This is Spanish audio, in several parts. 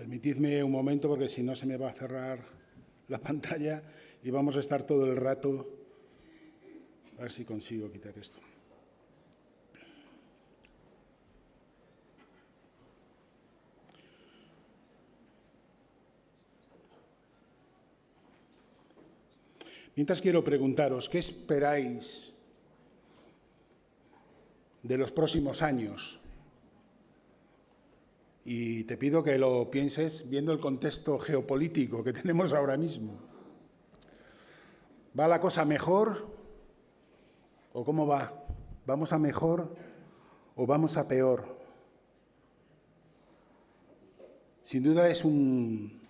Permitidme un momento porque si no se me va a cerrar la pantalla y vamos a estar todo el rato. A ver si consigo quitar esto. Mientras quiero preguntaros, ¿qué esperáis de los próximos años? Y te pido que lo pienses viendo el contexto geopolítico que tenemos ahora mismo. ¿Va la cosa mejor o cómo va? ¿Vamos a mejor o vamos a peor? Sin duda es un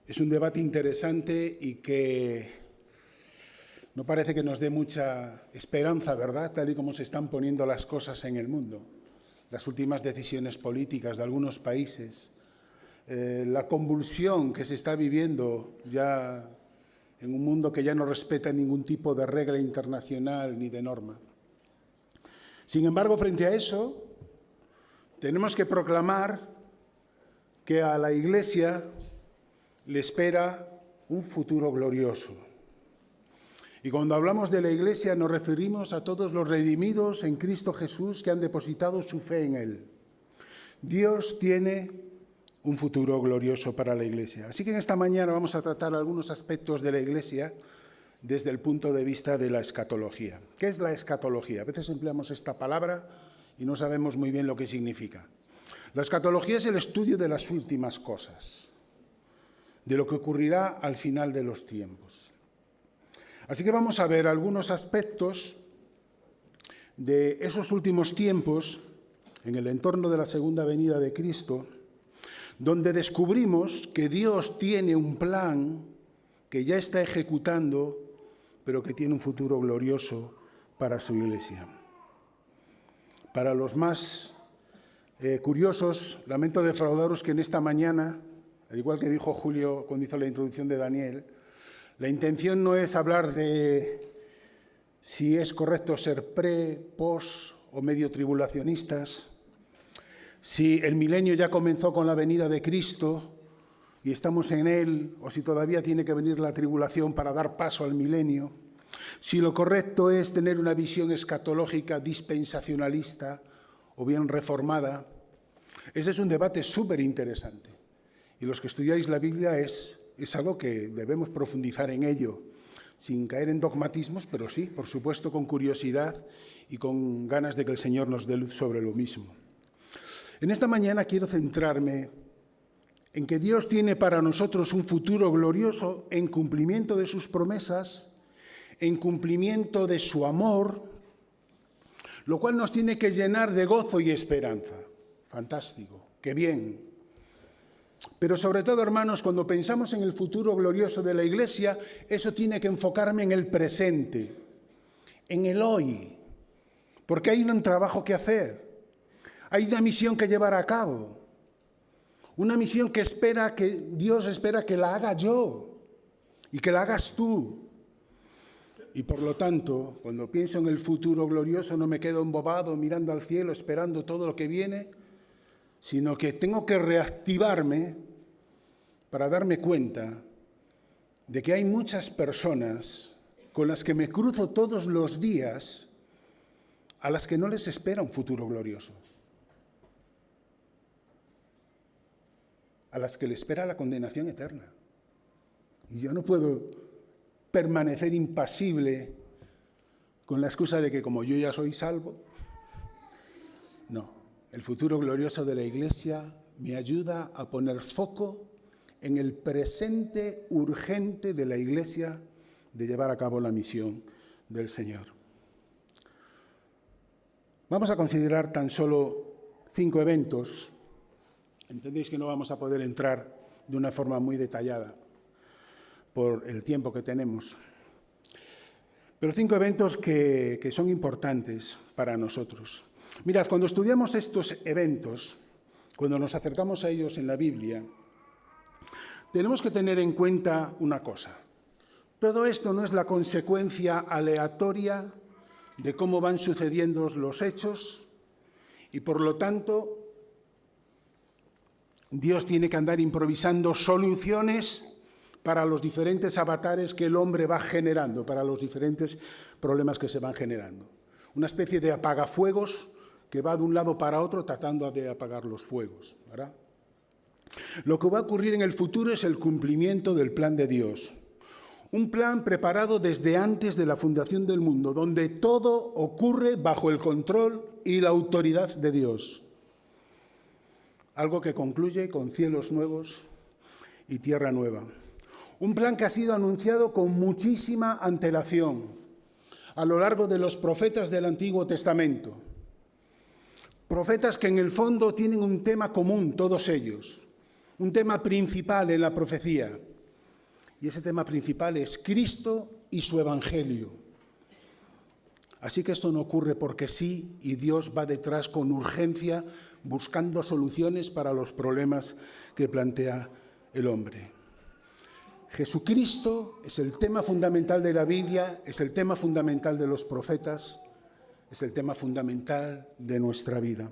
debate interesante y que no parece que nos dé mucha esperanza, ¿verdad?, tal y como se están poniendo las cosas en el mundo. Las últimas decisiones políticas de algunos países, la convulsión que se está viviendo ya en un mundo que ya no respeta ningún tipo de regla internacional ni de norma. Sin embargo, frente a eso, tenemos que proclamar que a la Iglesia le espera un futuro glorioso. Y cuando hablamos de la Iglesia nos referimos a todos los redimidos en Cristo Jesús que han depositado su fe en Él. Dios tiene un futuro glorioso para la Iglesia. Así que en esta mañana vamos a tratar algunos aspectos de la Iglesia desde el punto de vista de la escatología. ¿Qué es la escatología? A veces empleamos esta palabra y no sabemos muy bien lo que significa. La escatología es el estudio de las últimas cosas, de lo que ocurrirá al final de los tiempos. Así que vamos a ver algunos aspectos de esos últimos tiempos en el entorno de la segunda venida de Cristo, donde descubrimos que Dios tiene un plan que ya está ejecutando, pero que tiene un futuro glorioso para su Iglesia. Para los más curiosos, lamento defraudaros que en esta mañana, al igual que dijo Julio cuando hizo la introducción de Daniel, la intención no es hablar de si es correcto ser pre, post o medio tribulacionistas, si el milenio ya comenzó con la venida de Cristo y estamos en él, o si todavía tiene que venir la tribulación para dar paso al milenio, si lo correcto es tener una visión escatológica dispensacionalista o bien reformada. Ese es un debate súper interesante. Y los que estudiáis la Biblia es algo que debemos profundizar en ello, sin caer en dogmatismos, pero sí, por supuesto, con curiosidad y con ganas de que el Señor nos dé luz sobre lo mismo. En esta mañana quiero centrarme en que Dios tiene para nosotros un futuro glorioso en cumplimiento de sus promesas, en cumplimiento de su amor, lo cual nos tiene que llenar de gozo y esperanza. Fantástico, qué bien. Pero sobre todo, hermanos, cuando pensamos en el futuro glorioso de la Iglesia, eso tiene que enfocarme en el presente, en el hoy, porque hay un trabajo que hacer, hay una misión que llevar a cabo, una misión que Dios espera que la haga yo y que la hagas tú. Y por lo tanto, cuando pienso en el futuro glorioso, no me quedo embobado mirando al cielo, esperando todo lo que viene, sino que tengo que reactivarme para darme cuenta de que hay muchas personas con las que me cruzo todos los días a las que no les espera un futuro glorioso, a las que les espera la condenación eterna. Y yo no puedo permanecer impasible con la excusa de que como yo ya soy salvo. No. El futuro glorioso de la Iglesia me ayuda a poner foco en el presente urgente de la Iglesia de llevar a cabo la misión del Señor. Vamos a considerar tan solo 5 eventos. Entendéis que no vamos a poder entrar de una forma muy detallada por el tiempo que tenemos. Pero 5 eventos que son importantes para nosotros. Mirad, cuando estudiamos estos eventos, cuando nos acercamos a ellos en la Biblia, tenemos que tener en cuenta una cosa. Todo esto no es la consecuencia aleatoria de cómo van sucediendo los hechos y, por lo tanto, Dios tiene que andar improvisando soluciones para los diferentes avatares que el hombre va generando, para los diferentes problemas que se van generando. Una especie de apagafuegos que va de un lado para otro tratando de apagar los fuegos, ¿verdad? Lo que va a ocurrir en el futuro es el cumplimiento del plan de Dios. Un plan preparado desde antes de la fundación del mundo, donde todo ocurre bajo el control y la autoridad de Dios. Algo que concluye con cielos nuevos y tierra nueva. Un plan que ha sido anunciado con muchísima antelación a lo largo de los profetas del Antiguo Testamento. Profetas que en el fondo tienen un tema común, todos ellos. Un tema principal en la profecía. Y ese tema principal es Cristo y su Evangelio. Así que esto no ocurre porque sí, y Dios va detrás con urgencia buscando soluciones para los problemas que plantea el hombre. Jesucristo es el tema fundamental de la Biblia, es el tema fundamental de los profetas, es el tema fundamental de nuestra vida.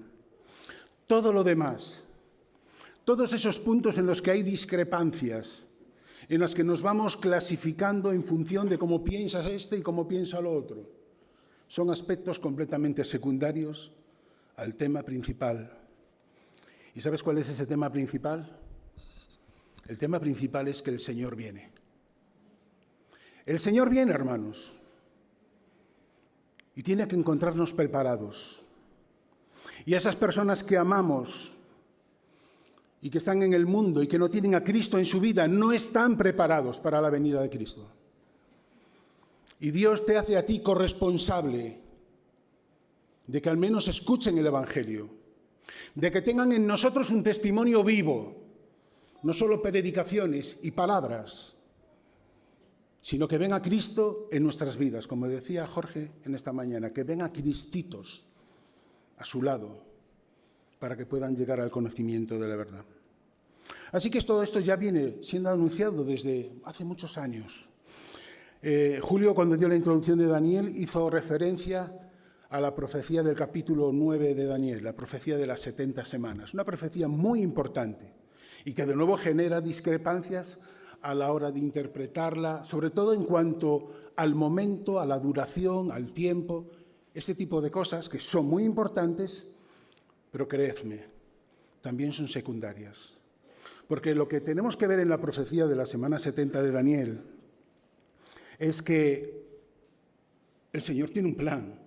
Todo lo demás, todos esos puntos en los que hay discrepancias, en los que nos vamos clasificando en función de cómo piensa este y cómo piensa lo otro, son aspectos completamente secundarios al tema principal. ¿Y sabes cuál es ese tema principal? El tema principal es que el Señor viene. El Señor viene, hermanos, y tiene que encontrarnos preparados. Y esas personas que amamos y que están en el mundo y que no tienen a Cristo en su vida, no están preparados para la venida de Cristo. Y Dios te hace a ti corresponsable de que al menos escuchen el Evangelio, de que tengan en nosotros un testimonio vivo, no solo predicaciones y palabras, sino que ven a Cristo en nuestras vidas, como decía Jorge en esta mañana, que ven a Cristitos a su lado para que puedan llegar al conocimiento de la verdad. Así que todo esto ya viene siendo anunciado desde hace muchos años. Julio, cuando dio la introducción de Daniel, hizo referencia a la profecía del capítulo 9 de Daniel, la profecía de las 70 semanas. Una profecía muy importante y que de nuevo genera discrepancias a la hora de interpretarla, sobre todo en cuanto al momento, a la duración, al tiempo, ese tipo de cosas que son muy importantes, pero creedme, también son secundarias. Porque lo que tenemos que ver en la profecía de la semana 70 de Daniel es que el Señor tiene un plan.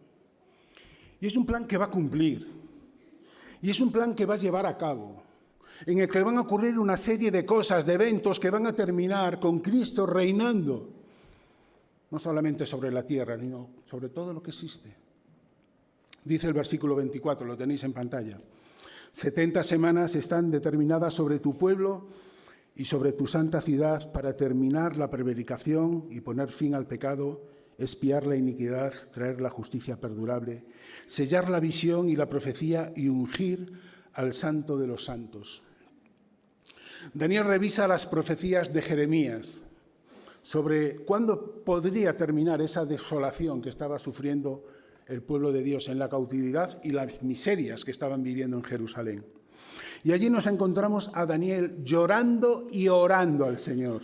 Y es un plan que va a cumplir. Y es un plan que va a llevar a cabo. En el que van a ocurrir una serie de cosas, de eventos que van a terminar con Cristo reinando. No solamente sobre la tierra, sino sobre todo lo que existe. Dice el versículo 24, lo tenéis en pantalla. 70 semanas están determinadas sobre tu pueblo y sobre tu santa ciudad para terminar la prevaricación y poner fin al pecado, expiar la iniquidad, traer la justicia perdurable, sellar la visión y la profecía y ungir al santo de los santos. Daniel revisa las profecías de Jeremías sobre cuándo podría terminar esa desolación que estaba sufriendo el pueblo de Dios en la cautividad y las miserias que estaban viviendo en Jerusalén. Y allí nos encontramos a Daniel llorando y orando al Señor,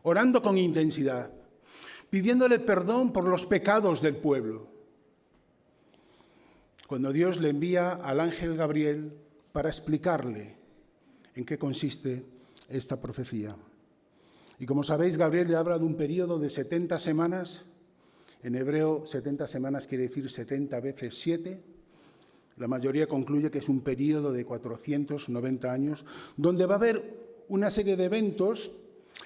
orando con intensidad, pidiéndole perdón por los pecados del pueblo. Cuando Dios le envía al ángel Gabriel para explicarle en qué consiste esta profecía. Y como sabéis, Gabriel le habla de un periodo de 70 semanas. En hebreo, 70 semanas quiere decir 70 veces 7. La mayoría concluye que es un periodo de 490 años, donde va a haber una serie de eventos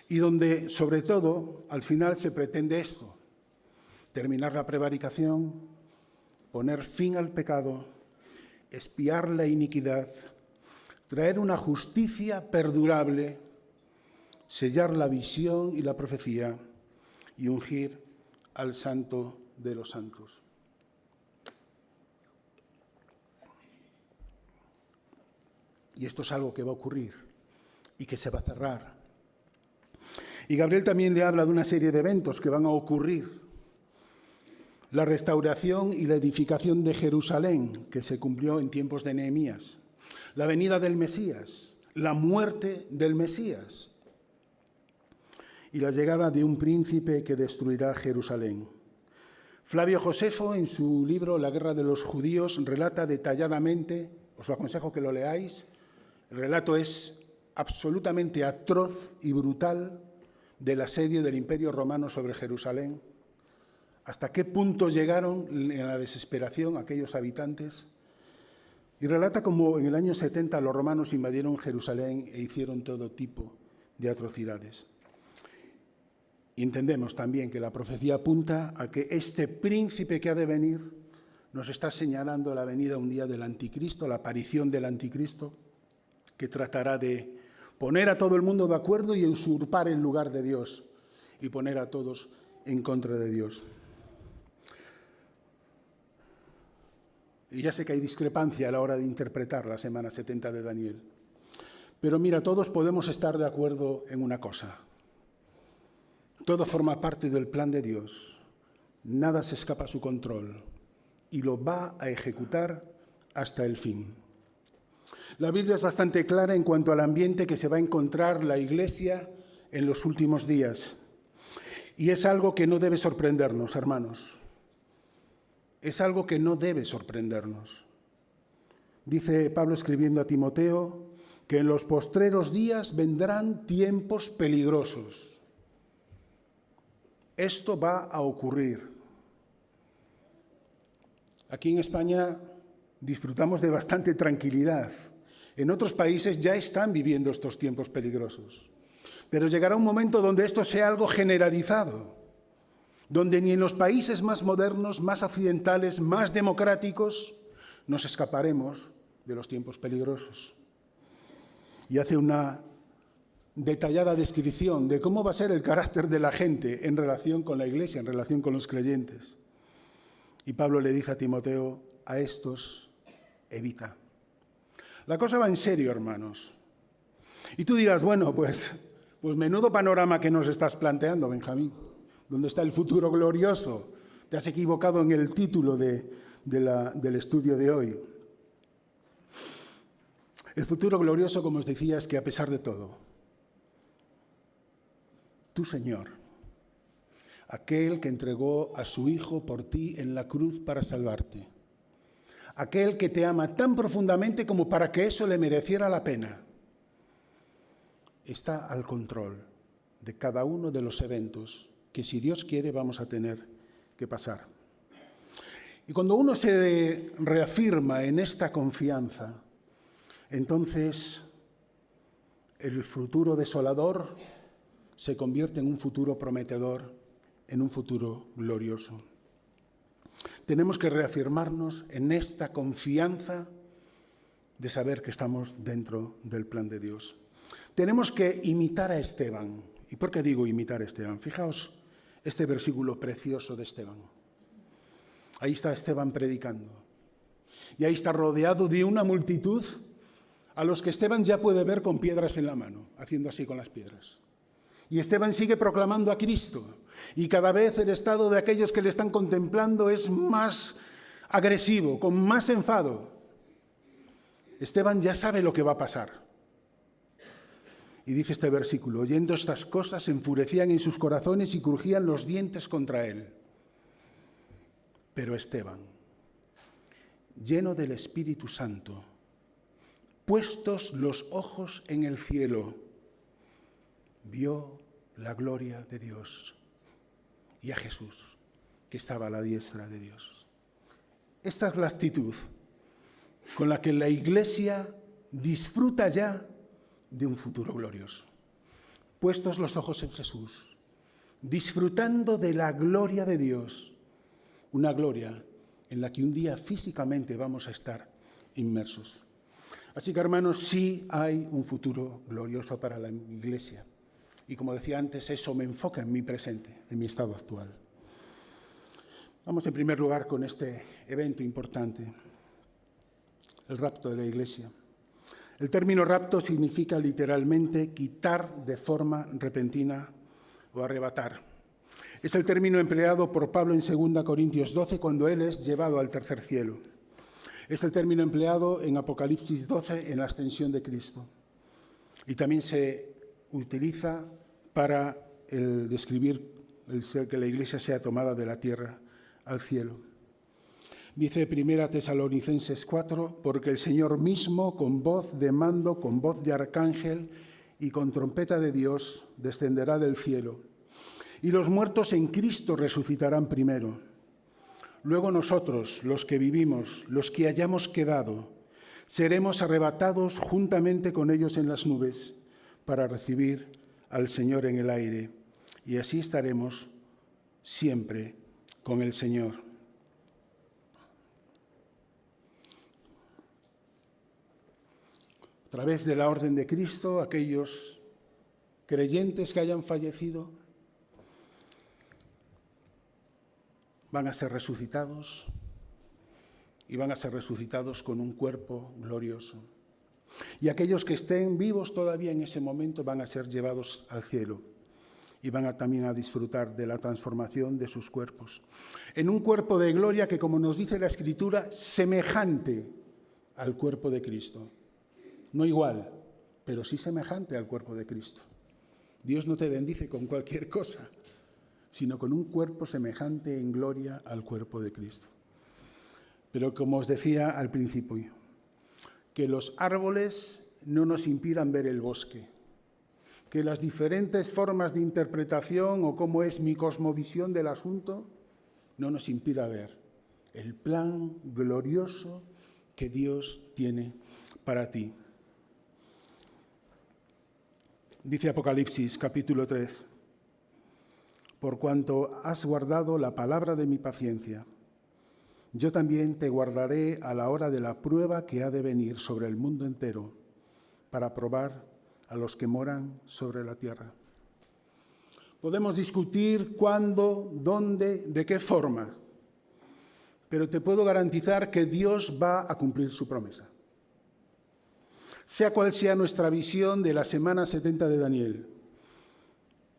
y donde, sobre todo, al final se pretende esto: terminar la prevaricación, poner fin al pecado, expiar la iniquidad, traer una justicia perdurable, sellar la visión y la profecía y ungir al santo de los santos. Y esto es algo que va a ocurrir y que se va a cerrar. Y Gabriel también le habla de una serie de eventos que van a ocurrir. La restauración y la edificación de Jerusalén, que se cumplió en tiempos de Nehemías. La venida del Mesías, la muerte del Mesías y la llegada de un príncipe que destruirá Jerusalén. Flavio Josefo, en su libro La guerra de los judíos, relata detalladamente, os aconsejo que lo leáis, el relato es absolutamente atroz y brutal del asedio del Imperio Romano sobre Jerusalén. Hasta qué punto llegaron en la desesperación aquellos habitantes. Y relata cómo en el año 70 los romanos invadieron Jerusalén e hicieron todo tipo de atrocidades. Y entendemos también que la profecía apunta a que este príncipe que ha de venir nos está señalando la venida un día del anticristo, la aparición del anticristo, que tratará de poner a todo el mundo de acuerdo y usurpar el lugar de Dios y poner a todos en contra de Dios. Y ya sé que hay discrepancia a la hora de interpretar la semana 70 de Daniel. Pero mira, todos podemos estar de acuerdo en una cosa. Todo forma parte del plan de Dios. Nada se escapa a su control y lo va a ejecutar hasta el fin. La Biblia es bastante clara en cuanto al ambiente que se va a encontrar la Iglesia en los últimos días. Y es algo que no debe sorprendernos, hermanos. Es algo que no debe sorprendernos. Dice Pablo escribiendo a Timoteo que en los postreros días vendrán tiempos peligrosos. Esto va a ocurrir. Aquí en España disfrutamos de bastante tranquilidad. En otros países ya están viviendo estos tiempos peligrosos. Pero llegará un momento donde esto sea algo generalizado, donde ni en los países más modernos, más occidentales, más democráticos, nos escaparemos de los tiempos peligrosos. Y hace una detallada descripción de cómo va a ser el carácter de la gente en relación con la Iglesia, en relación con los creyentes. Y Pablo le dice a Timoteo, a estos evita. La cosa va en serio, hermanos. Y tú dirás, bueno, pues menudo panorama que nos estás planteando, Benjamín. ¿Dónde está el futuro glorioso? Te has equivocado en el título del estudio de hoy. El futuro glorioso, como os decía, es que a pesar de todo, tu Señor, aquel que entregó a su Hijo por ti en la cruz para salvarte, aquel que te ama tan profundamente como para que eso le mereciera la pena, está al control de cada uno de los eventos que, si Dios quiere, vamos a tener que pasar. Y cuando uno se reafirma en esta confianza, entonces el futuro desolador se convierte en un futuro prometedor, en un futuro glorioso. Tenemos que reafirmarnos en esta confianza de saber que estamos dentro del plan de Dios. Tenemos que imitar a Esteban. ¿Y por qué digo imitar a Esteban? Fijaos este versículo precioso de Esteban. Ahí está Esteban predicando. Y ahí está rodeado de una multitud a los que Esteban ya puede ver con piedras en la mano, haciendo así con las piedras. Y Esteban sigue proclamando a Cristo. Y cada vez el estado de aquellos que le están contemplando es más agresivo, con más enfado. Esteban ya sabe lo que va a pasar. Y dice este versículo, oyendo estas cosas se enfurecían en sus corazones y crujían los dientes contra él. Pero Esteban, lleno del Espíritu Santo, puestos los ojos en el cielo, vio la gloria de Dios y a Jesús, que estaba a la diestra de Dios. Esta es la actitud con la que la Iglesia disfruta ya de un futuro glorioso. Puestos los ojos en Jesús, disfrutando de la gloria de Dios, una gloria en la que un día físicamente vamos a estar inmersos. Así que, hermanos, sí hay un futuro glorioso para la Iglesia. Y como decía antes, eso me enfoca en mi presente, en mi estado actual. Vamos en primer lugar con este evento importante, el rapto de la Iglesia. El término rapto significa literalmente quitar de forma repentina o arrebatar. Es el término empleado por Pablo en 2 Corintios 12 cuando él es llevado al tercer cielo. Es el término empleado en Apocalipsis 12 en la ascensión de Cristo. Y también se utiliza para describir que la Iglesia sea tomada de la tierra al cielo. Dice 1 Tesalonicenses 4, porque el Señor mismo, con voz de mando, con voz de arcángel y con trompeta de Dios, descenderá del cielo. Y los muertos en Cristo resucitarán primero. Luego nosotros, los que vivimos, los que hayamos quedado, seremos arrebatados juntamente con ellos en las nubes para recibir al Señor en el aire. Y así estaremos siempre con el Señor. A través de la orden de Cristo, aquellos creyentes que hayan fallecido van a ser resucitados y van a ser resucitados con un cuerpo glorioso. Y aquellos que estén vivos todavía en ese momento van a ser llevados al cielo y van también a disfrutar de la transformación de sus cuerpos. En un cuerpo de gloria que, como nos dice la Escritura, semejante al cuerpo de Cristo. No igual, pero sí semejante al cuerpo de Cristo. Dios no te bendice con cualquier cosa, sino con un cuerpo semejante en gloria al cuerpo de Cristo. Pero como os decía al principio, que los árboles no nos impidan ver el bosque, que las diferentes formas de interpretación o cómo es mi cosmovisión del asunto no nos impida ver el plan glorioso que Dios tiene para ti. Dice Apocalipsis, capítulo 3, por cuanto has guardado la palabra de mi paciencia, yo también te guardaré a la hora de la prueba que ha de venir sobre el mundo entero, para probar a los que moran sobre la tierra. Podemos discutir cuándo, dónde, de qué forma, pero te puedo garantizar que Dios va a cumplir su promesa. Sea cual sea nuestra visión de la semana 70 de Daniel,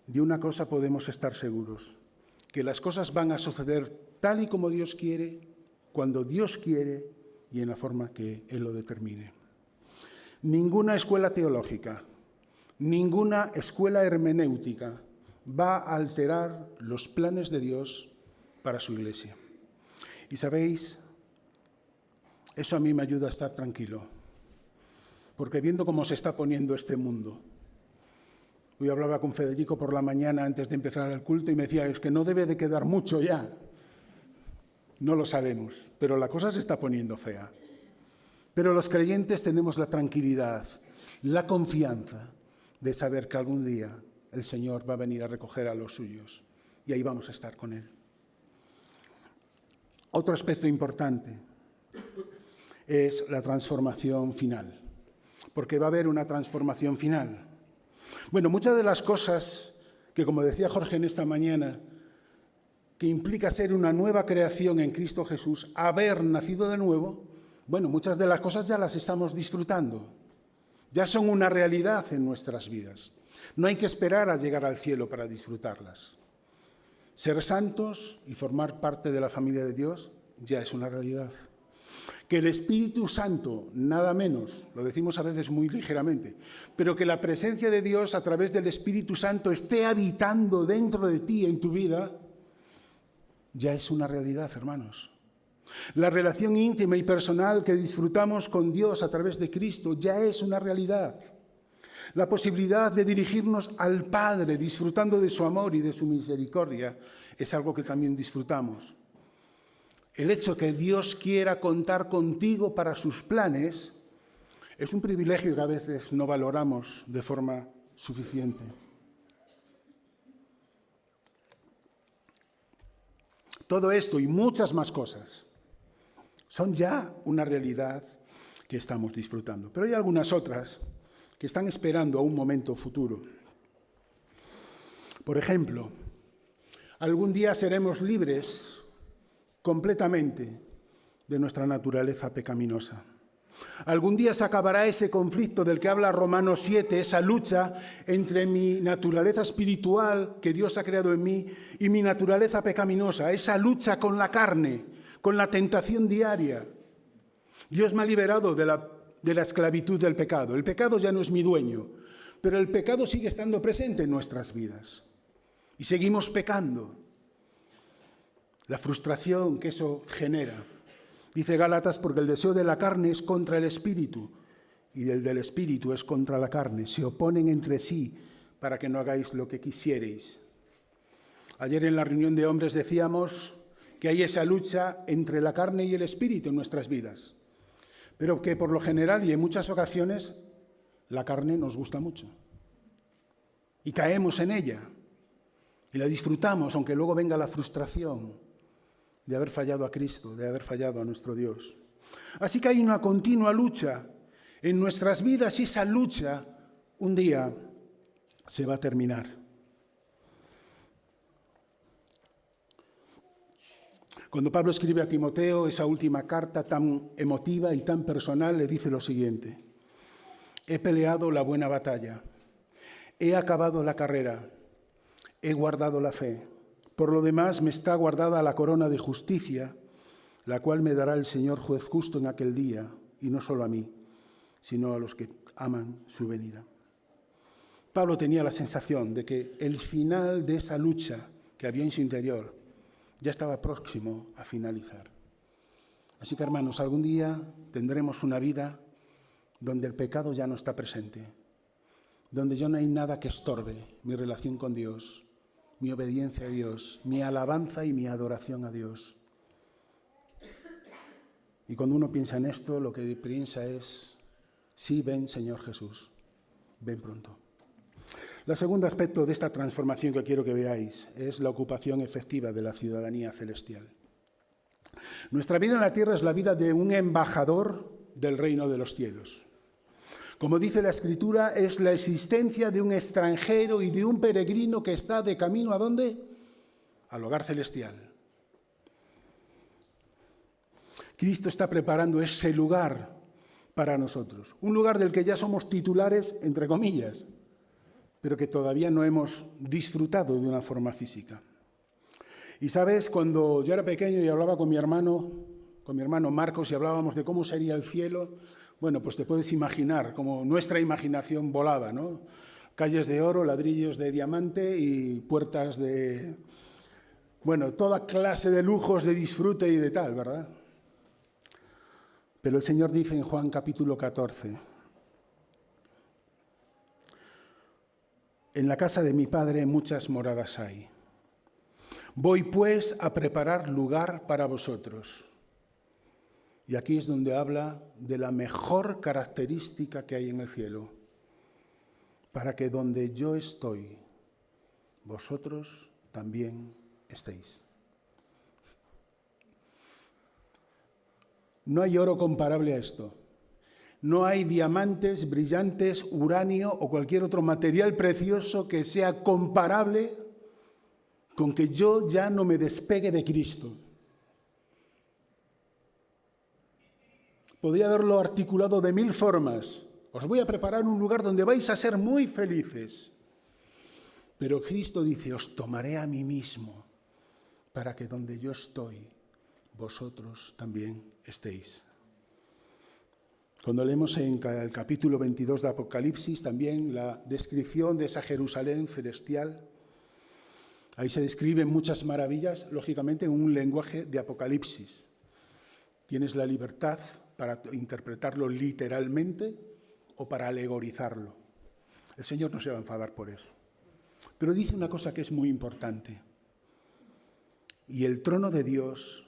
de una cosa podemos estar seguros, que las cosas van a suceder tal y como Dios quiere, cuando Dios quiere y en la forma que Él lo determine. Ninguna escuela teológica, ninguna escuela hermenéutica va a alterar los planes de Dios para su Iglesia. Y sabéis, eso a mí me ayuda a estar tranquilo. Porque viendo cómo se está poniendo este mundo, hoy hablaba con Federico por la mañana antes de empezar el culto y me decía, es que no debe de quedar mucho ya. No lo sabemos, pero la cosa se está poniendo fea. Pero los creyentes tenemos la tranquilidad, la confianza de saber que algún día el Señor va a venir a recoger a los suyos y ahí vamos a estar con Él. Otro aspecto importante es la transformación final. Porque va a haber una transformación final. Bueno, muchas de las cosas que, como decía Jorge en esta mañana, que implica ser una nueva creación en Cristo Jesús, haber nacido de nuevo, bueno, muchas de las cosas ya las estamos disfrutando. Ya son una realidad en nuestras vidas. No hay que esperar a llegar al cielo para disfrutarlas. Ser santos y formar parte de la familia de Dios ya es una realidad. Que el Espíritu Santo, nada menos, lo decimos a veces muy ligeramente, pero que la presencia de Dios a través del Espíritu Santo esté habitando dentro de ti en tu vida, ya es una realidad, hermanos. La relación íntima y personal que disfrutamos con Dios a través de Cristo ya es una realidad. La posibilidad de dirigirnos al Padre disfrutando de su amor y de su misericordia es algo que también disfrutamos. El hecho que Dios quiera contar contigo para sus planes es un privilegio que a veces no valoramos de forma suficiente. Todo esto y muchas más cosas son ya una realidad que estamos disfrutando. Pero hay algunas otras que están esperando a un momento futuro. Por ejemplo, algún día seremos libres completamente de nuestra naturaleza pecaminosa. Algún día se acabará ese conflicto del que habla Romanos 7, esa lucha entre mi naturaleza espiritual que Dios ha creado en mí y mi naturaleza pecaminosa, esa lucha con la carne, con la tentación diaria. Dios me ha liberado de la esclavitud del pecado. El pecado ya no es mi dueño. pero el pecado sigue estando presente en nuestras vidas. Y seguimos pecando. La frustración que eso genera. Dice Gálatas, porque el deseo de la carne es contra el espíritu y el del espíritu es contra la carne. Se oponen entre sí para que no hagáis lo que quisierais. Ayer en la reunión de hombres decíamos que hay esa lucha entre la carne y el espíritu en nuestras vidas, pero que por lo general y en muchas ocasiones la carne nos gusta mucho y caemos en ella y la disfrutamos, aunque luego venga la frustración de haber fallado a Cristo, de haber fallado a nuestro Dios. Así que hay una continua lucha en nuestras vidas y esa lucha un día se va a terminar. Cuando Pablo escribe a Timoteo esa última carta tan emotiva y tan personal, le dice lo siguiente: he peleado la buena batalla, he acabado la carrera, he guardado la fe. Por lo demás me está guardada la corona de justicia, la cual me dará el Señor juez justo en aquel día, y no solo a mí, sino a los que aman su venida. Pablo tenía la sensación de que el final de esa lucha que había en su interior ya estaba próximo a finalizar. Así que, hermanos, algún día tendremos una vida donde el pecado ya no está presente, donde ya no hay nada que estorbe mi relación con Dios, mi obediencia a Dios, mi alabanza y mi adoración a Dios. Y cuando uno piensa en esto, lo que piensa es: sí, ven, Señor Jesús, ven pronto. El segundo aspecto de esta transformación que quiero que veáis es la ocupación efectiva de la ciudadanía celestial. Nuestra vida en la tierra es la vida de un embajador del reino de los cielos. Como dice la Escritura, es la existencia de un extranjero y de un peregrino que está de camino ¿a dónde? Al hogar celestial. Cristo está preparando ese lugar para nosotros, un lugar del que ya somos titulares, entre comillas, pero que todavía no hemos disfrutado de una forma física. Y sabes, cuando yo era pequeño y hablaba con mi hermano Marcos, y hablábamos de cómo sería el cielo, bueno, pues te puedes imaginar cómo nuestra imaginación volaba, ¿no? Calles de oro, ladrillos de diamante y puertas de... bueno, toda clase de lujos, de disfrute y de tal, ¿verdad? Pero el Señor dice en Juan capítulo 14, en la casa de mi Padre muchas moradas hay. Voy pues a preparar lugar para vosotros. Y aquí es donde habla de la mejor característica que hay en el cielo, para que donde yo estoy, vosotros también estéis. No hay oro comparable a esto. No hay diamantes, brillantes, uranio o cualquier otro material precioso que sea comparable con que yo ya no me despegue de Cristo. Podría haberlo articulado de 1000 formas. Os voy a preparar un lugar donde vais a ser muy felices. Pero Cristo dice, os tomaré a mí mismo para que donde yo estoy, vosotros también estéis. Cuando leemos en el capítulo 22 de Apocalipsis también la descripción de esa Jerusalén celestial, ahí se describen muchas maravillas, lógicamente en un lenguaje de Apocalipsis. Tienes la libertad para interpretarlo literalmente o para alegorizarlo. El Señor no se va a enfadar por eso. Pero dice una cosa que es muy importante. Y el trono de Dios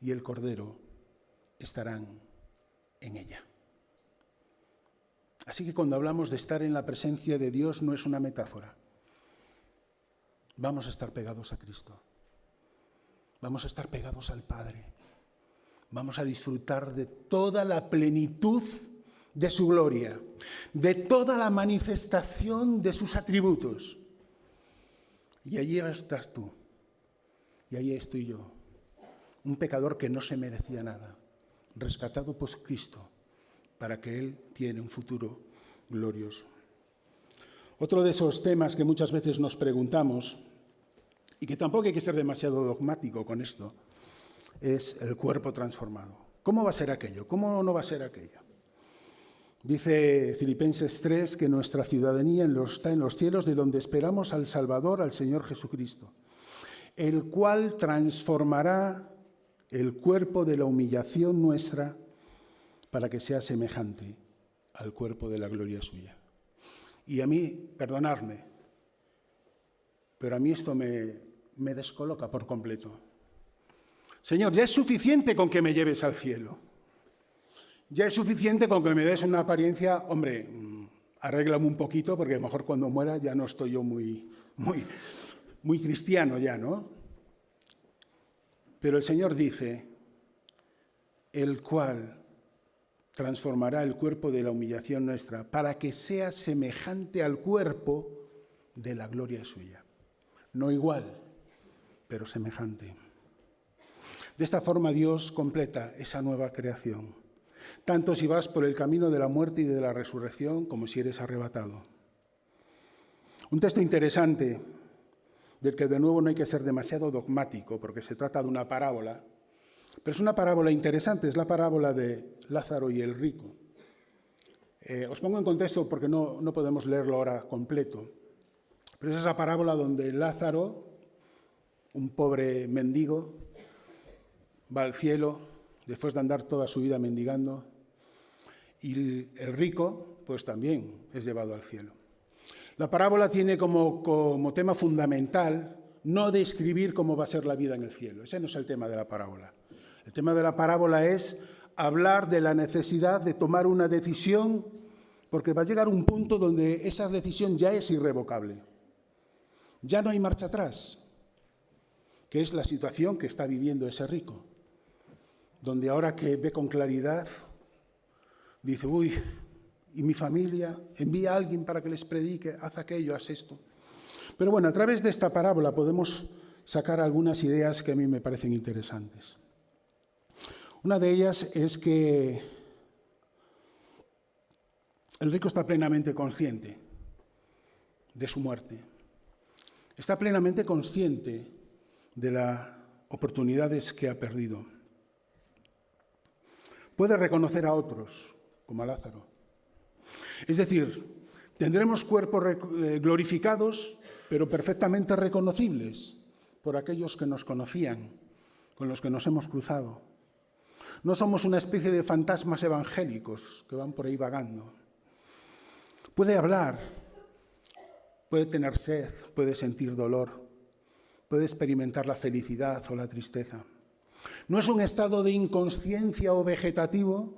y el Cordero estarán en ella. Así que cuando hablamos de estar en la presencia de Dios no es una metáfora. Vamos a estar pegados a Cristo. Vamos a estar pegados al Padre. Vamos a disfrutar de toda la plenitud de su gloria, de toda la manifestación de sus atributos. Y allí vas a estar tú. Y allí estoy yo. Un pecador que no se merecía nada, rescatado por Cristo, para que Él tiene un futuro glorioso. Otro de esos temas que muchas veces nos preguntamos, y que tampoco hay que ser demasiado dogmático con esto, es el cuerpo transformado. ¿Cómo va a ser aquello? ¿Cómo no va a ser aquello? Dice Filipenses 3 que nuestra ciudadanía está en los cielos, de donde esperamos al Salvador, al Señor Jesucristo, el cual transformará el cuerpo de la humillación nuestra para que sea semejante al cuerpo de la gloria suya. Y a mí, perdonadme, pero a mí esto me descoloca por completo. Señor, ya es suficiente con que me lleves al cielo. Ya es suficiente con que me des una apariencia, hombre, arréglame un poquito, porque a lo mejor cuando muera ya no estoy yo muy cristiano ya, ¿no? Pero el Señor dice, el cual transformará el cuerpo de la humillación nuestra para que sea semejante al cuerpo de la gloria suya. No igual, pero semejante. De esta forma Dios completa esa nueva creación, tanto si vas por el camino de la muerte y de la resurrección como si eres arrebatado. Un texto interesante, del que de nuevo no hay que ser demasiado dogmático, porque se trata de una parábola, pero es una parábola interesante, es la parábola de Lázaro y el rico. Os pongo en contexto porque no podemos leerlo ahora completo, pero es esa parábola donde Lázaro, un pobre mendigo, va al cielo después de andar toda su vida mendigando, y el rico, pues también es llevado al cielo. La parábola tiene como tema fundamental no describir cómo va a ser la vida en el cielo. Ese no es el tema de la parábola. El tema de la parábola es hablar de la necesidad de tomar una decisión, porque va a llegar un punto donde esa decisión ya es irrevocable. Ya no hay marcha atrás, que es la situación que está viviendo ese rico, donde ahora que ve con claridad, dice, uy, y mi familia, envía a alguien para que les predique, haz aquello, haz esto. Pero bueno, a través de esta parábola podemos sacar algunas ideas que a mí me parecen interesantes. Una de ellas es que el rico está plenamente consciente de su muerte. Está plenamente consciente de las oportunidades que ha perdido. Puede reconocer a otros, como a Lázaro. Es decir, tendremos cuerpos glorificados, pero perfectamente reconocibles por aquellos que nos conocían, con los que nos hemos cruzado. No somos una especie de fantasmas evangélicos que van por ahí vagando. Puede hablar, puede tener sed, puede sentir dolor, puede experimentar la felicidad o la tristeza. No es un estado de inconsciencia o vegetativo,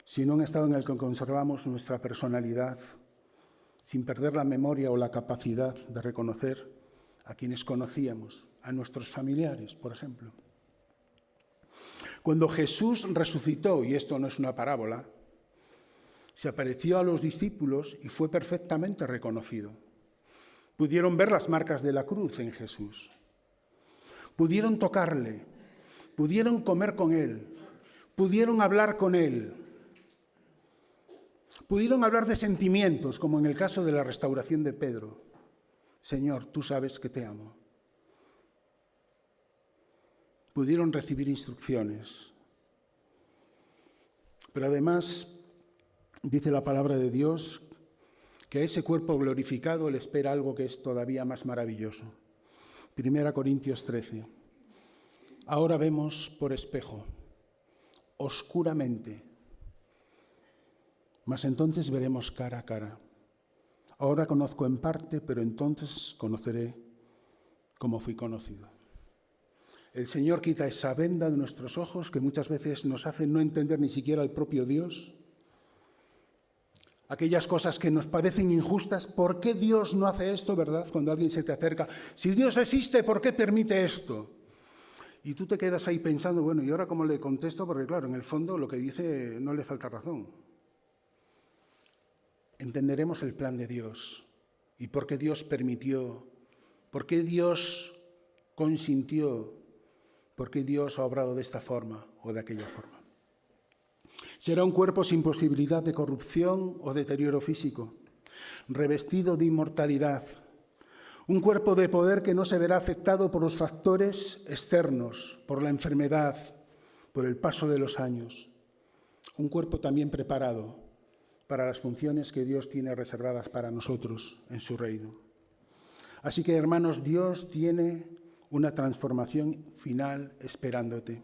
sino un estado en el que conservamos nuestra personalidad sin perder la memoria o la capacidad de reconocer a quienes conocíamos, a nuestros familiares, por ejemplo. Cuando Jesús resucitó, y esto no es una parábola, se apareció a los discípulos y fue perfectamente reconocido. Pudieron ver las marcas de la cruz en Jesús. Pudieron tocarle, pudieron comer con él, pudieron hablar con él. Pudieron hablar de sentimientos, como en el caso de la restauración de Pedro. Señor, tú sabes que te amo. Pudieron recibir instrucciones. Pero además, dice la palabra de Dios, que a ese cuerpo glorificado le espera algo que es todavía más maravilloso. 1 Corintios 13. Ahora vemos por espejo, oscuramente, mas entonces veremos cara a cara. Ahora conozco en parte, pero entonces conoceré como fui conocido. El Señor quita esa venda de nuestros ojos que muchas veces nos hace no entender ni siquiera al propio Dios. Aquellas cosas que nos parecen injustas. ¿Por qué Dios no hace esto, verdad? Cuando alguien se te acerca. Si Dios existe, ¿por qué permite esto? Y tú te quedas ahí pensando, bueno, ¿y ahora cómo le contesto? Porque claro, en el fondo lo que dice no le falta razón. Entenderemos el plan de Dios y por qué Dios permitió, por qué Dios consintió, por qué Dios ha obrado de esta forma o de aquella forma. Será un cuerpo sin posibilidad de corrupción o deterioro físico, revestido de inmortalidad, un cuerpo de poder que no se verá afectado por los factores externos, por la enfermedad, por el paso de los años, un cuerpo también preparado para las funciones que Dios tiene reservadas para nosotros en su reino. Así que, hermanos, Dios tiene una transformación final esperándote,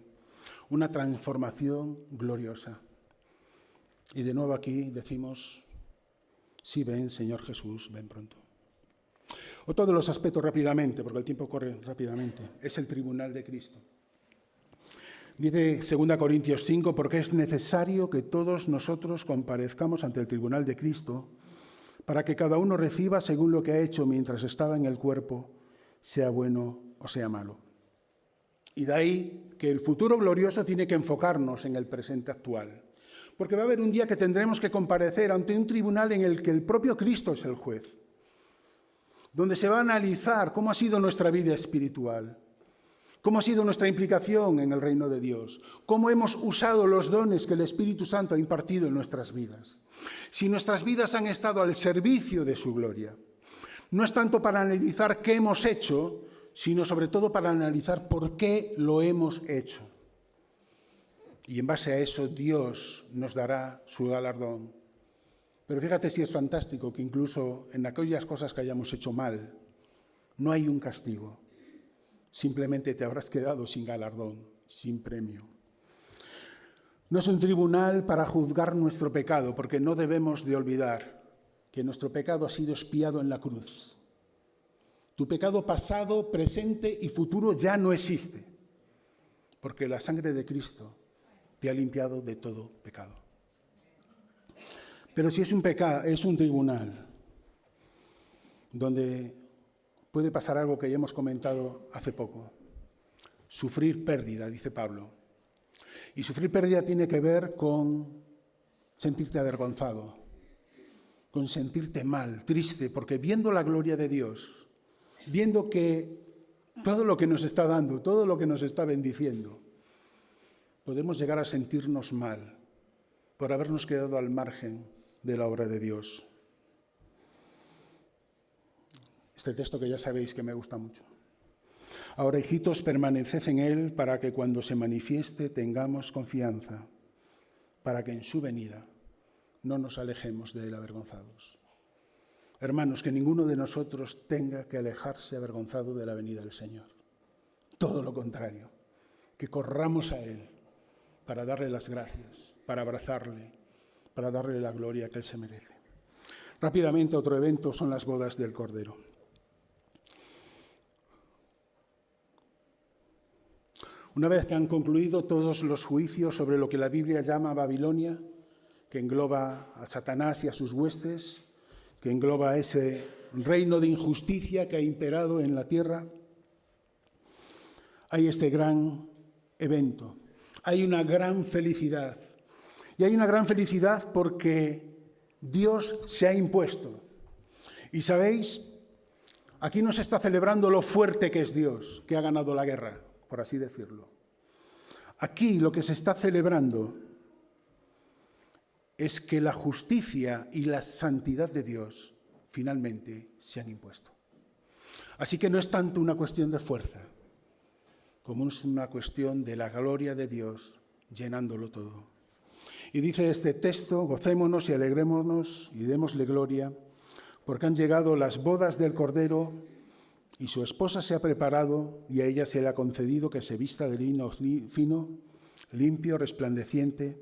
una transformación gloriosa. Y de nuevo aquí decimos, sí, ven, Señor Jesús, ven pronto. Otro de los aspectos rápidamente, porque el tiempo corre rápidamente, es el tribunal de Cristo. Dice 2 Corintios 5, porque es necesario que todos nosotros comparezcamos ante el tribunal de Cristo para que cada uno reciba según lo que ha hecho mientras estaba en el cuerpo, sea bueno o sea malo. Y de ahí que el futuro glorioso tiene que enfocarnos en el presente actual. Porque va a haber un día que tendremos que comparecer ante un tribunal en el que el propio Cristo es el juez, donde se va a analizar cómo ha sido nuestra vida espiritual, cómo ha sido nuestra implicación en el reino de Dios, cómo hemos usado los dones que el Espíritu Santo ha impartido en nuestras vidas. Si nuestras vidas han estado al servicio de su gloria. No es tanto para analizar qué hemos hecho, sino sobre todo para analizar por qué lo hemos hecho. Y en base a eso Dios nos dará su galardón. Pero fíjate si es fantástico que incluso en aquellas cosas que hayamos hecho mal, no hay un castigo. Simplemente te habrás quedado sin galardón, sin premio. No es un tribunal para juzgar nuestro pecado, porque no debemos de olvidar que nuestro pecado ha sido expiado en la cruz. Tu pecado pasado, presente y futuro ya no existe, porque la sangre de Cristo te ha limpiado de todo pecado. Pero si es un tribunal donde puede pasar algo que ya hemos comentado hace poco. Sufrir pérdida, dice Pablo. Y sufrir pérdida tiene que ver con sentirte avergonzado, con sentirte mal, triste, porque viendo la gloria de Dios, viendo que todo lo que nos está dando, todo lo que nos está bendiciendo, podemos llegar a sentirnos mal por habernos quedado al margen de la obra de Dios. Este texto que ya sabéis que me gusta mucho. Ahora, hijitos, permaneced en él para que cuando se manifieste tengamos confianza, para que en su venida no nos alejemos de él avergonzados. Hermanos, que ninguno de nosotros tenga que alejarse avergonzado de la venida del Señor. Todo lo contrario, que corramos a él para darle las gracias, para abrazarle, para darle la gloria que él se merece. Rápidamente, otro evento son las bodas del Cordero. Una vez que han concluido todos los juicios sobre lo que la Biblia llama Babilonia, que engloba a Satanás y a sus huestes, que engloba ese reino de injusticia que ha imperado en la tierra, hay este gran evento, hay una gran felicidad. Y hay una gran felicidad porque Dios se ha impuesto. Y sabéis, aquí no se está celebrando lo fuerte que es Dios, que ha ganado la guerra, por así decirlo. Aquí lo que se está celebrando es que la justicia y la santidad de Dios finalmente se han impuesto. Así que no es tanto una cuestión de fuerza, como es una cuestión de la gloria de Dios llenándolo todo. Y dice este texto, gocémonos y alegrémonos y démosle gloria, porque han llegado las bodas del Cordero y su esposa se ha preparado y a ella se le ha concedido que se vista de lino fino, limpio, resplandeciente,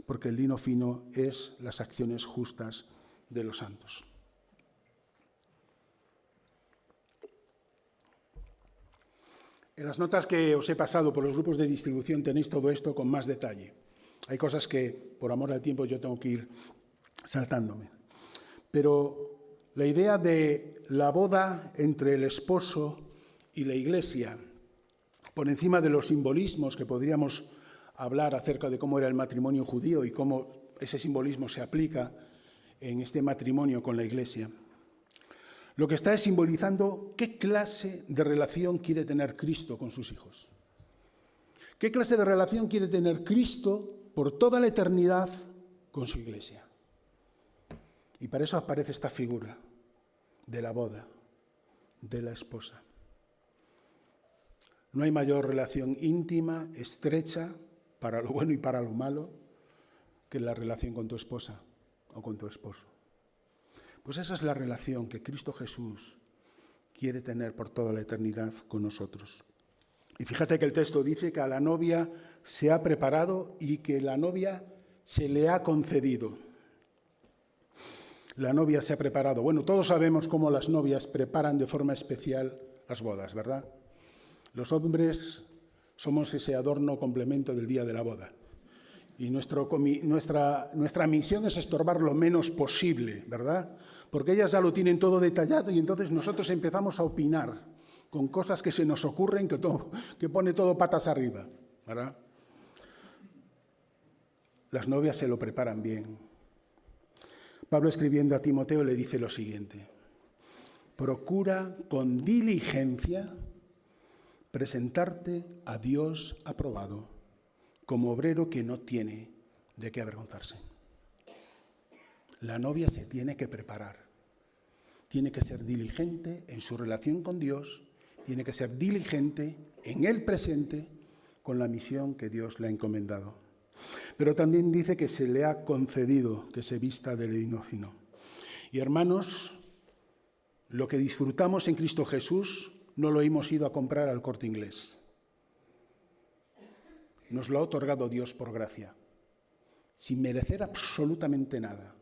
porque el lino fino es las acciones justas de los santos. En las notas que os he pasado por los grupos de distribución tenéis todo esto con más detalle. Hay cosas que, por amor al tiempo, yo tengo que ir saltándome. Pero la idea de la boda entre el esposo y la iglesia, por encima de los simbolismos que podríamos hablar acerca de cómo era el matrimonio judío y cómo ese simbolismo se aplica en este matrimonio con la iglesia, lo que está es simbolizando qué clase de relación quiere tener Cristo con sus hijos. ¿Qué clase de relación quiere tener Cristo por toda la eternidad con su iglesia? Y para eso aparece esta figura de la boda, de la esposa. No hay mayor relación íntima, estrecha, para lo bueno y para lo malo, que la relación con tu esposa. o con tu esposo. Pues esa es la relación que Cristo Jesús quiere tener por toda la eternidad con nosotros. Y fíjate que el texto dice que a la novia se ha preparado y que la novia se le ha concedido. La novia se ha preparado. Bueno, todos sabemos cómo las novias preparan de forma especial las bodas, ¿verdad? Los hombres somos ese adorno complemento del día de la boda. Y nuestra misión es estorbar lo menos posible, ¿verdad? Porque ellas ya lo tienen todo detallado y entonces nosotros empezamos a opinar con cosas que se nos ocurren que pone todo patas arriba, ¿verdad? Las novias se lo preparan bien. Pablo, escribiendo a Timoteo, le dice lo siguiente: procura con diligencia presentarte a Dios aprobado, como obrero que no tiene de qué avergonzarse. La novia se tiene que preparar, tiene que ser diligente en su relación con Dios, tiene que ser diligente en el presente con la misión que Dios le ha encomendado. Pero también dice que se le ha concedido que se vista de lino fino. Y hermanos, lo que disfrutamos en Cristo Jesús no lo hemos ido a comprar al Corte Inglés. Nos lo ha otorgado Dios por gracia, sin merecer absolutamente nada.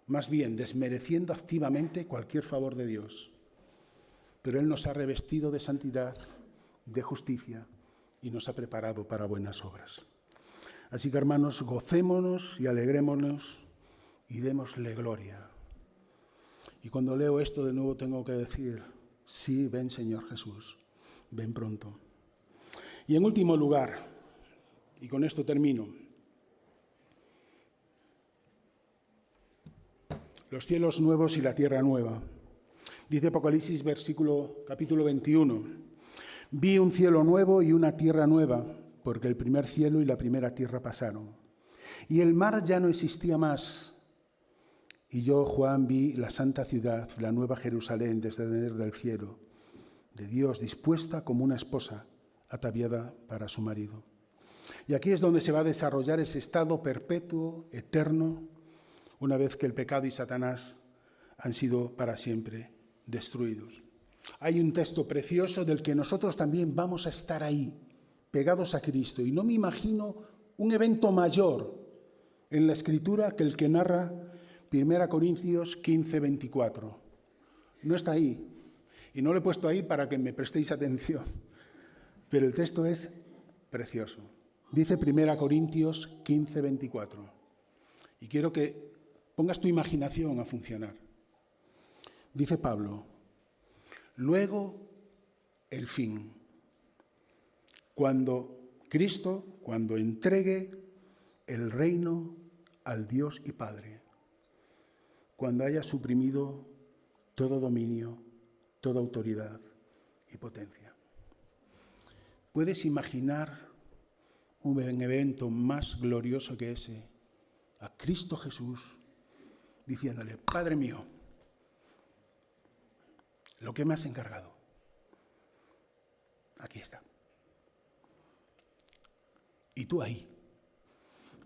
Más bien, desmereciendo activamente cualquier favor de Dios. Pero Él nos ha revestido de santidad, de justicia, y nos ha preparado para buenas obras. Así que, hermanos, gocémonos y alegrémonos y démosle gloria. Y cuando leo esto de nuevo tengo que decir: sí, ven Señor Jesús, ven pronto. Y en último lugar, y con esto termino, los cielos nuevos y la tierra nueva. Dice Apocalipsis capítulo 21, vi un cielo nuevo y una tierra nueva, porque el primer cielo y la primera tierra pasaron. Y el mar ya no existía más. Y yo, Juan, vi la santa ciudad, la nueva Jerusalén, descender del cielo, de Dios, dispuesta como una esposa ataviada para su marido. Y aquí es donde se va a desarrollar ese estado perpetuo, eterno, una vez que el pecado y Satanás han sido para siempre destruidos. Hay un texto precioso del que nosotros también vamos a estar ahí, pegados a Cristo. Y no me imagino un evento mayor en la Escritura que el que narra 1 Corintios 15, 24. No está ahí. Y no lo he puesto ahí para que me prestéis atención. Pero el texto es precioso. Dice 1 Corintios 15, 24. Y quiero que pongas tu imaginación a funcionar. Dice Pablo: luego el fin. Cuando Cristo, cuando entregue el reino al Dios y Padre, cuando haya suprimido todo dominio, toda autoridad y potencia. ¿Puedes imaginar un evento más glorioso que ese? A Cristo Jesús diciéndole: Padre mío, lo que me has encargado, aquí está. Y tú ahí,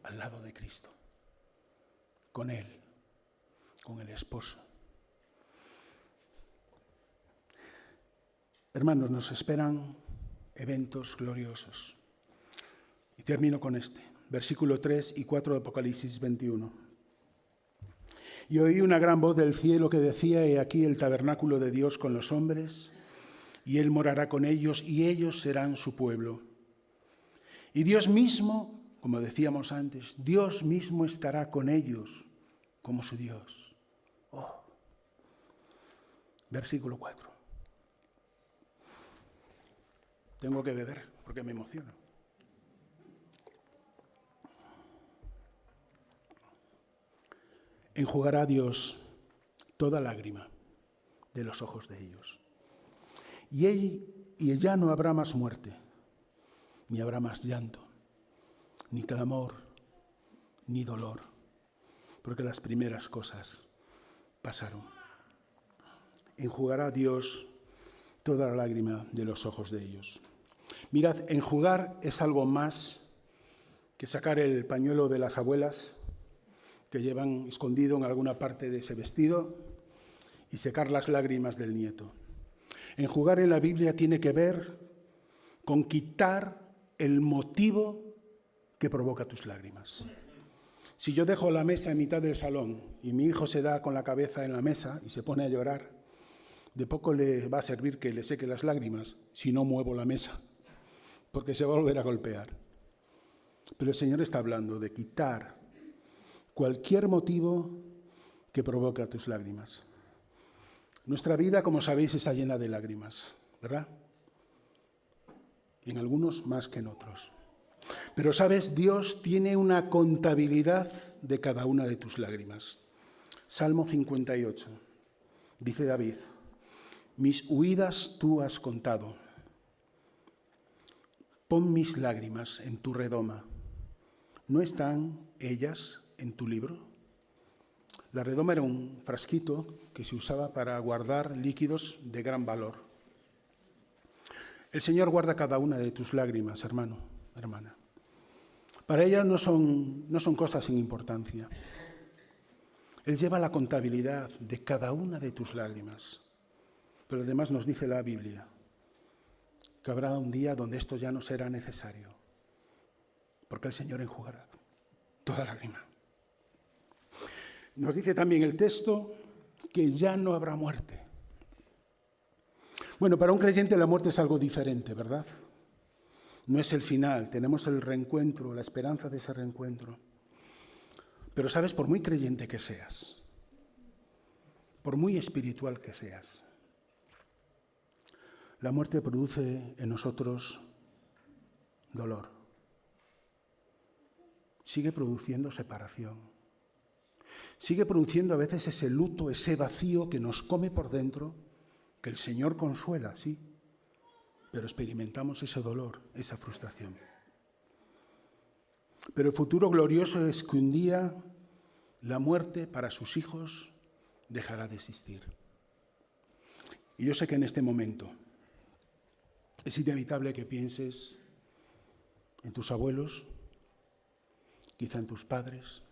al lado de Cristo, con Él, con el esposo. Hermanos, nos esperan eventos gloriosos. Y termino con este, versículo 3 y 4 de Apocalipsis 21. Y oí una gran voz del cielo que decía: he aquí el tabernáculo de Dios con los hombres, y Él morará con ellos, y ellos serán su pueblo. Y Dios mismo, como decíamos antes, Dios mismo estará con ellos como su Dios. Oh. Versículo 4. Tengo que beber porque me emociono. Enjugará Dios toda lágrima de los ojos de ellos. Y ya no habrá más muerte, ni habrá más llanto, ni clamor, ni dolor, porque las primeras cosas pasaron. Enjugará Dios toda la lágrima de los ojos de ellos. Mirad, enjugar es algo más que sacar el pañuelo de las abuelas, que llevan escondido en alguna parte de ese vestido y secar las lágrimas del nieto. Enjugar en la Biblia tiene que ver con quitar el motivo que provoca tus lágrimas. Si yo dejo la mesa en mitad del salón y mi hijo se da con la cabeza en la mesa y se pone a llorar, de poco le va a servir que le seque las lágrimas si no muevo la mesa, porque se va a volver a golpear. Pero el Señor está hablando de quitar cualquier motivo que provoque tus lágrimas. Nuestra vida, como sabéis, está llena de lágrimas, ¿verdad? En algunos más que en otros. Pero, ¿sabes? Dios tiene una contabilidad de cada una de tus lágrimas. Salmo 58, dice David: mis huidas tú has contado. Pon mis lágrimas en tu redoma. ¿No están ellas en tu libro? La redoma era un frasquito que se usaba para guardar líquidos de gran valor. El Señor guarda cada una de tus lágrimas, hermano, hermana. Para ella no son cosas sin importancia. Él lleva la contabilidad de cada una de tus lágrimas. Pero además nos dice la Biblia que habrá un día donde esto ya no será necesario, porque el Señor enjugará toda lágrima. Nos dice también el texto que ya no habrá muerte. Bueno, para un creyente la muerte es algo diferente, ¿verdad? No es el final, tenemos el reencuentro, la esperanza de ese reencuentro. Pero sabes, por muy creyente que seas, por muy espiritual que seas, la muerte produce en nosotros dolor. Sigue produciendo separación. Sigue produciendo a veces ese luto, ese vacío que nos come por dentro, que el Señor consuela, sí, pero experimentamos ese dolor, esa frustración. Pero el futuro glorioso es que un día la muerte para sus hijos dejará de existir. Y yo sé que en este momento es inevitable que pienses en tus abuelos, quizá en tus padres,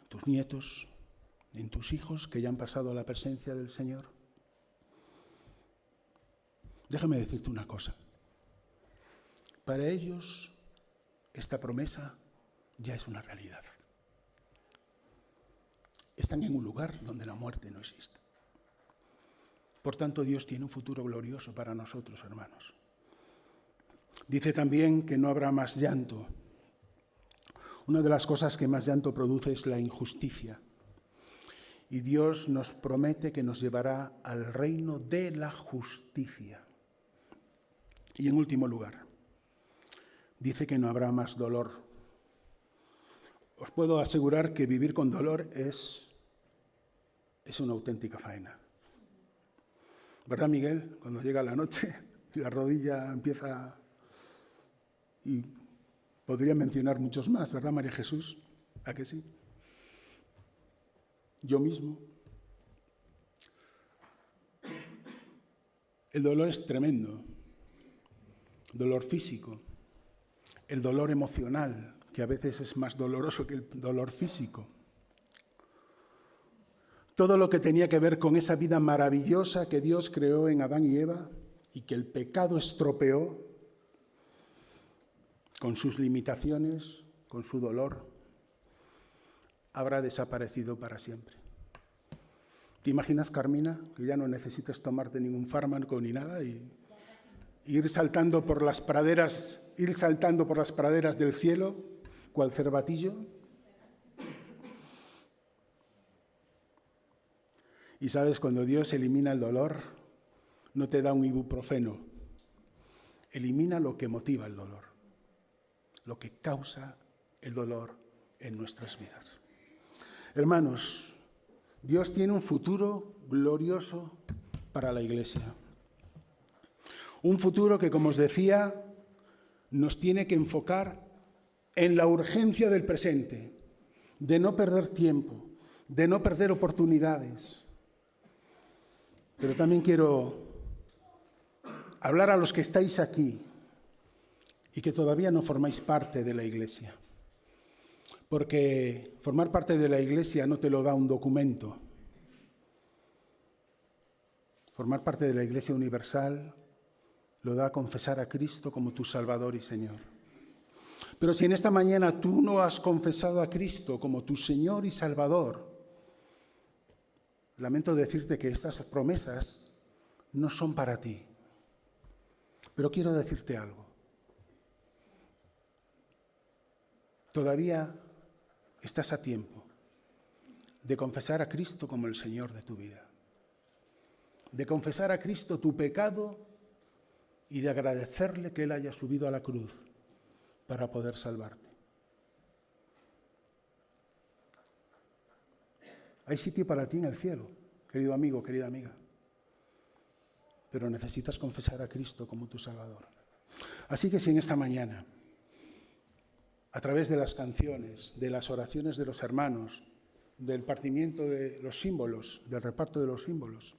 en tus nietos, en tus hijos que ya han pasado a la presencia del Señor. Déjame decirte una cosa. Para ellos, esta promesa ya es una realidad. Están en un lugar donde la muerte no existe. Por tanto, Dios tiene un futuro glorioso para nosotros, hermanos. Dice también que no habrá más llanto. Una de las cosas que más llanto produce es la injusticia. Y Dios nos promete que nos llevará al reino de la justicia. Y en último lugar, dice que no habrá más dolor. Os puedo asegurar que vivir con dolor es una auténtica faena. ¿Verdad, Miguel? Cuando llega la noche y la rodilla empieza... Y podría mencionar muchos más, ¿verdad, María Jesús? ¿A que sí? Yo mismo. El dolor es tremendo. Dolor físico. El dolor emocional, que a veces es más doloroso que el dolor físico. Todo lo que tenía que ver con esa vida maravillosa que Dios creó en Adán y Eva y que el pecado estropeó con sus limitaciones, con su dolor, habrá desaparecido para siempre. ¿Te imaginas, Carmina, que ya no necesitas tomarte ningún fármaco ni nada y ir saltando por las praderas del cielo, cual cervatillo? Y sabes, cuando Dios elimina el dolor, no te da un ibuprofeno. Elimina lo que motiva el dolor, lo que causa el dolor en nuestras vidas. Hermanos, Dios tiene un futuro glorioso para la Iglesia. Un futuro que, como os decía, nos tiene que enfocar en la urgencia del presente, de no perder tiempo, de no perder oportunidades. Pero también quiero hablar a los que estáis aquí y que todavía no formáis parte de la Iglesia. Porque formar parte de la Iglesia no te lo da un documento. Formar parte de la Iglesia universal lo da confesar a Cristo como tu Salvador y Señor. Pero si en esta mañana tú no has confesado a Cristo como tu Señor y Salvador, lamento decirte que estas promesas no son para ti. Pero quiero decirte algo. Todavía estás a tiempo de confesar a Cristo como el Señor de tu vida. De confesar a Cristo tu pecado y de agradecerle que Él haya subido a la cruz para poder salvarte. Hay sitio para ti en el cielo, querido amigo, querida amiga. Pero necesitas confesar a Cristo como tu Salvador. Así que si en esta mañana, a través de las canciones, de las oraciones de los hermanos, del partimiento de los símbolos, del reparto de los símbolos,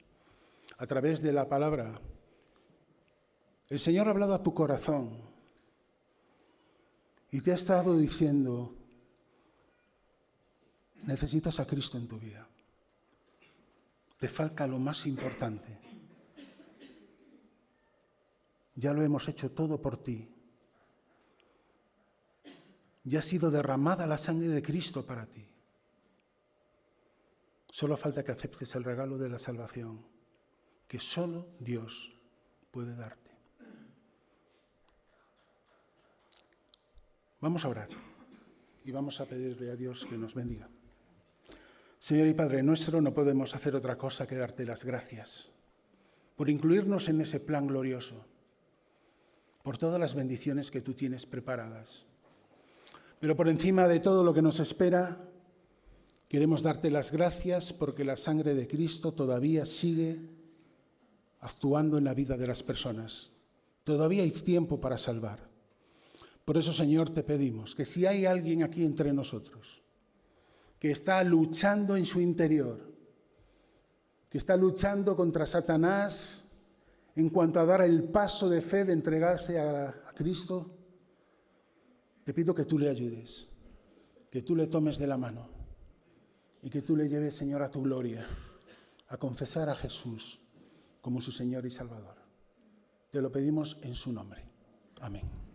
a través de la palabra, el Señor ha hablado a tu corazón y te ha estado diciendo, necesitas a Cristo en tu vida. Te falta lo más importante. Ya lo hemos hecho todo por ti. Ya ha sido derramada la sangre de Cristo para ti. Solo falta que aceptes el regalo de la salvación, que solo Dios puede darte. Vamos a orar y vamos a pedirle a Dios que nos bendiga. Señor y Padre nuestro, no podemos hacer otra cosa que darte las gracias por incluirnos en ese plan glorioso, por todas las bendiciones que tú tienes preparadas. Pero por encima de todo lo que nos espera, queremos darte las gracias porque la sangre de Cristo todavía sigue actuando en la vida de las personas. Todavía hay tiempo para salvar. Por eso, Señor, te pedimos que si hay alguien aquí entre nosotros que está luchando en su interior, que está luchando contra Satanás en cuanto a dar el paso de fe de entregarse a Cristo, te pido que tú le ayudes, que tú le tomes de la mano y que tú le lleves, Señor, a tu gloria, a confesar a Jesús como su Señor y Salvador. Te lo pedimos en su nombre. Amén.